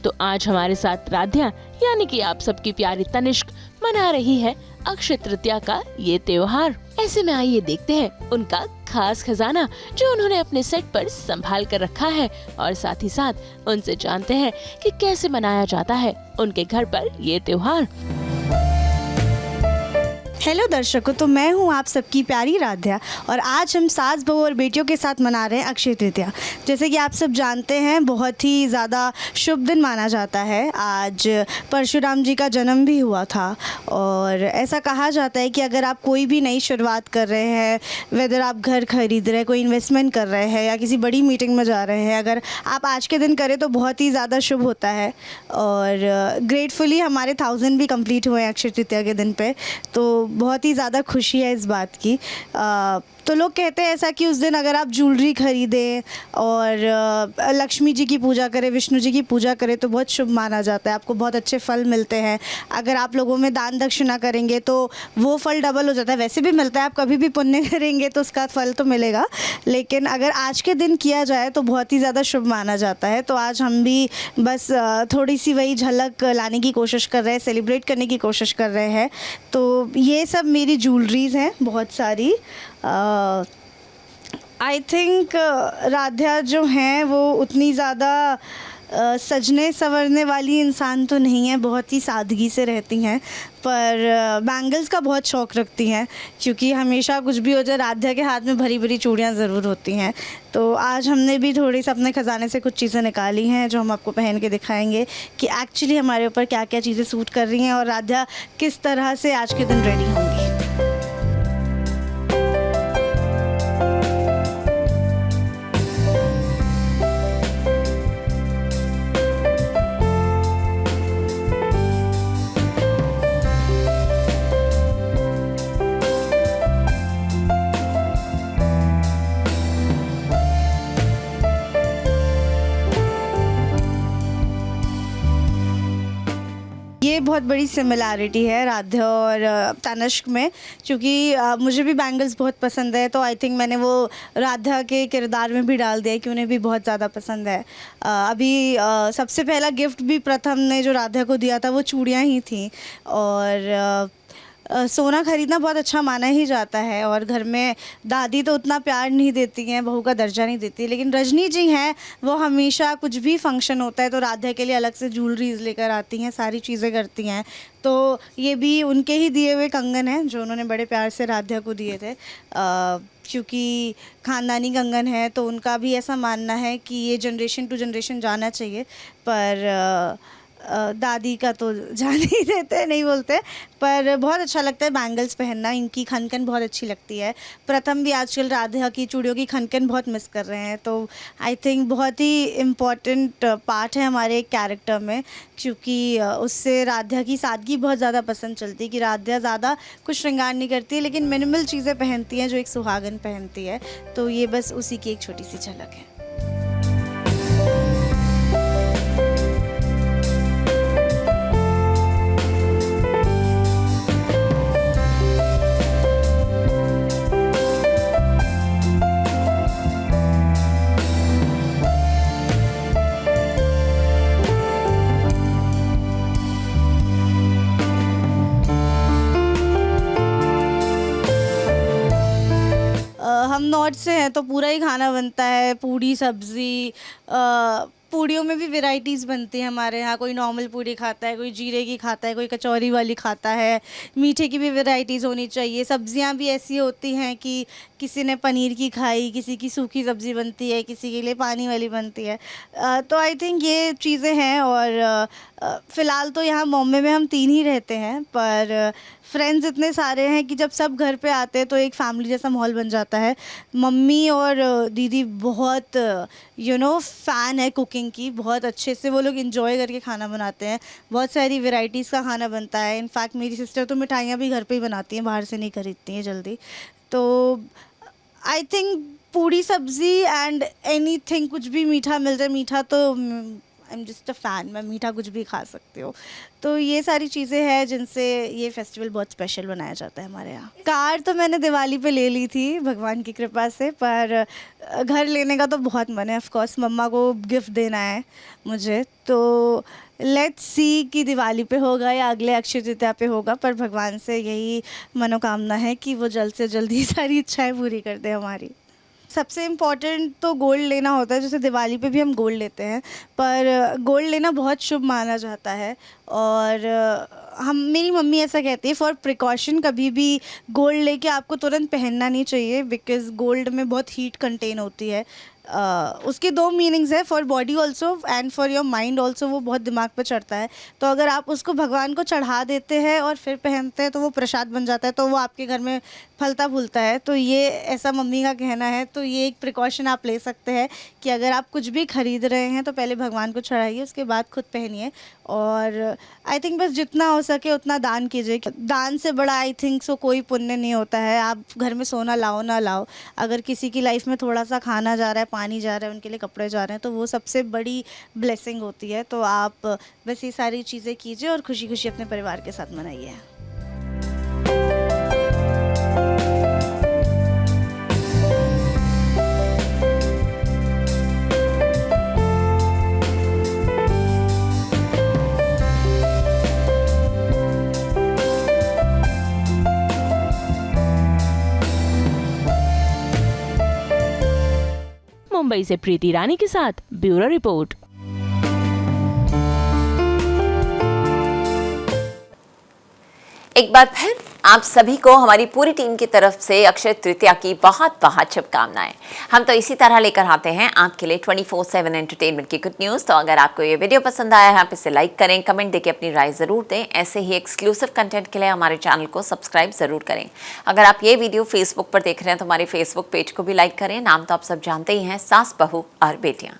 तो आज हमारे साथ राध्या यानी कि आप सबकी प्यारी तनिष्क मना रही है अक्षय तृतीया का ये त्योहार। ऐसे में आइए देखते हैं उनका खास खजाना जो उन्होंने अपने सेट पर संभाल कर रखा है, और साथ ही साथ उनसे जानते हैं कि कैसे मनाया जाता है उनके घर पर ये त्योहार। हेलो दर्शकों, तो मैं हूं आप सबकी प्यारी राध्या और आज हम सास बहू और बेटियों के साथ मना रहे हैं अक्षय तृतीया। जैसे कि आप सब जानते हैं बहुत ही ज़्यादा शुभ दिन माना जाता है। आज परशुराम जी का जन्म भी हुआ था और ऐसा कहा जाता है कि अगर आप कोई भी नई शुरुआत कर रहे हैं, वेदर आप घर खरीद रहे हैं, कोई इन्वेस्टमेंट कर रहे हैं या किसी बड़ी मीटिंग में जा रहे हैं, अगर आप आज के दिन करें तो बहुत ही ज़्यादा शुभ होता है। और ग्रेटफुली हमारे 1000 भी कंप्लीट हुए हैं अक्षय तृतीया के दिन पे, तो बहुत ही ज़्यादा खुशी है इस बात की। तो लोग कहते हैं ऐसा कि उस दिन अगर आप ज्वेलरी खरीदें और लक्ष्मी जी की पूजा करें, विष्णु जी की पूजा करें तो बहुत शुभ माना जाता है, आपको बहुत अच्छे फल मिलते हैं। अगर आप लोगों में दान दक्षिणा करेंगे तो वो फल डबल हो जाता है। वैसे भी मिलता है, आप कभी भी पुण्य करेंगे तो उसका फल तो मिलेगा, लेकिन अगर आज के दिन किया जाए तो बहुत ही ज़्यादा शुभ माना जाता है। तो आज हम भी बस थोड़ी सी वही झलक लाने की कोशिश कर रहे हैं, सेलिब्रेट करने की कोशिश कर रहे हैं। तो ये सब मेरी ज्वेलरीज़ हैं बहुत सारी। आई थिंक राध्या जो हैं वो उतनी ज़्यादा सजने संवरने वाली इंसान तो नहीं है, बहुत ही सादगी से रहती हैं, पर बैंगल्स का बहुत शौक़ रखती हैं क्योंकि हमेशा कुछ भी हो जाए राध्या के हाथ में भरी भरी चूड़ियाँ ज़रूर होती हैं। तो आज हमने भी थोड़ी सी अपने ख़जाने से कुछ चीज़ें निकाली हैं जो हम आपको पहन के दिखाएंगे कि एक्चुअली हमारे ऊपर क्या क्या चीज़ें सूट कर रही हैं और राध्या किस तरह से आज के दिन रेडी होंगी। ये बहुत बड़ी सिमिलैरिटी है राध्या और तनिष्क में, क्योंकि मुझे भी बैंगल्स बहुत पसंद है, तो आई थिंक मैंने वो राध्या के किरदार में भी डाल दिया कि उन्हें भी बहुत ज़्यादा पसंद है। अभी सबसे पहला गिफ्ट भी प्रथम ने जो राध्या को दिया था वो चूड़ियाँ ही थी, और सोना ख़रीदना बहुत अच्छा माना ही जाता है। और घर में दादी तो उतना प्यार नहीं देती हैं, बहू का दर्जा नहीं देती, लेकिन रजनी जी हैं वो हमेशा कुछ भी फंक्शन होता है तो राध्या के लिए अलग से ज्वेलरीज लेकर आती हैं, सारी चीज़ें करती हैं। तो ये भी उनके ही दिए हुए कंगन हैं जो उन्होंने बड़े प्यार से राध्या को दिए थे, क्योंकि ख़ानदानी कंगन है तो उनका भी ऐसा मानना है कि ये जनरेशन टू जनरेशन जाना चाहिए। पर दादी का तो जान ही देते, नहीं बोलते, पर बहुत अच्छा लगता है बैंगल्स पहनना। इनकी खनकन बहुत अच्छी लगती है। प्रथम भी आजकल राधा की चूड़ियों की खनकन बहुत मिस कर रहे हैं, तो आई थिंक बहुत ही इम्पॉर्टेंट पार्ट है हमारे कैरेक्टर में, क्योंकि उससे राधा की सादगी बहुत ज़्यादा पसंद चलती है कि राधा ज़्यादा कुछ श्रृंगार नहीं करती है लेकिन मिनिमल चीज़ें पहनती हैं जो एक सुहागन पहनती है। तो ये बस उसी की एक छोटी सी झलक है। हम नॉर्थ से हैं तो पूरा ही खाना बनता है, पूड़ी सब्ज़ी। पूड़ियों में भी वैरायटीज़ बनती हैं हमारे यहाँ। कोई नॉर्मल पूड़ी खाता है, कोई जीरे की खाता है, कोई कचौरी वाली खाता है। मीठे की भी वैरायटीज़ होनी चाहिए। सब्जियाँ भी ऐसी होती हैं कि किसी ने पनीर की खाई, किसी की सूखी सब्ज़ी बनती है, किसी के लिए पानी वाली बनती है। तो आई थिंक ये चीज़ें हैं। और फ़िलहाल तो यहाँ बॉम्बे में हम 3 ही रहते हैं, पर फ्रेंड्स इतने सारे हैं कि जब सब घर पे आते हैं तो एक फैमिली जैसा माहौल बन जाता है। मम्मी और दीदी बहुत फ़ैन है कुकिंग की, बहुत अच्छे से वो लोग एंजॉय करके खाना बनाते हैं। बहुत सारी वैरायटीज़ का खाना बनता है। इनफैक्ट मेरी सिस्टर तो मिठाइयाँ भी घर पे ही बनाती हैं, बाहर से नहीं खरीदती हैं जल्दी। तो आई थिंक पूड़ी सब्ज़ी एंड एनीथिंग, कुछ भी मीठा मिल जाए, मीठा तो I am just a fan, मैं मीठा कुछ भी खा सकती हूँ। तो ये सारी चीज़ें हैं जिनसे ये फेस्टिवल बहुत स्पेशल बनाया जाता है हमारे यहाँ। कार तो मैंने दिवाली पे ले ली थी भगवान की कृपा से, पर घर लेने का तो बहुत मन है। ऑफ कोर्स मम्मा को गिफ्ट देना है मुझे, तो लेट्स सी कि दिवाली पे होगा या अगले अक्षय तृतीया पे होगा, पर भगवान से यही मनोकामना है कि वो जल्द से जल्द ही सारी इच्छाएं पूरी कर दे हमारी। सबसे इम्पॉर्टेंट तो गोल्ड लेना होता है, जैसे दिवाली पे भी हम गोल्ड लेते हैं, पर गोल्ड लेना बहुत शुभ माना जाता है। और मेरी मम्मी ऐसा कहती है, फॉर प्रिकॉशन कभी भी गोल्ड लेके आपको तुरंत पहनना नहीं चाहिए, बिकॉज़ गोल्ड में बहुत हीट कंटेन होती है। उसके दो मीनिंग्स है, for body also and for your mind also, वो बहुत दिमाग पर चढ़ता है। तो अगर आप उसको भगवान को चढ़ा देते हैं और फिर पहनते हैं तो वो प्रसाद बन जाता है, तो वो आपके घर में फलता फूलता है। तो ये ऐसा मम्मी का कहना है। तो ये एक प्रिकॉशन आप ले सकते हैं कि अगर आप कुछ भी खरीद रहे हैं तो पहले भगवान को चढ़ाइए, उसके बाद खुद पहनिए। और आई थिंक बस जितना हो सके उतना दान कीजिए। दान से बड़ा आई थिंक सो कोई पुण्य नहीं होता है। आप घर में सोना लाओ ना लाओ, अगर किसी की लाइफ में थोड़ा सा खाना जा रहा है, पानी जा रहा है, उनके लिए कपड़े जा रहे हैं, तो वो सबसे बड़ी ब्लेसिंग होती है। तो आप बस ये सारी चीज़ें कीजिए और खुशी खुशी अपने परिवार के साथ मनाइए। मुंबई से प्रीति रानी के साथ ब्यूरो रिपोर्ट। एक बार फिर आप सभी को हमारी पूरी टीम की तरफ से अक्षय तृतीया की बहुत बहुत शुभकामनाएं। हम तो इसी तरह लेकर आते हैं आपके लिए 24/7 एंटरटेनमेंट की गुड न्यूज़। तो अगर आपको ये वीडियो पसंद आया है, आप इसे लाइक करें, कमेंट देके अपनी राय ज़रूर दें। ऐसे ही एक्सक्लूसिव कंटेंट के लिए हमारे चैनल को सब्सक्राइब ज़रूर करें। अगर आप ये वीडियो फेसबुक पर देख रहे हैं तो हमारे फेसबुक पेज को भी लाइक करें। नाम तो आप सब जानते ही हैं, सास बहू और बेटियाँ।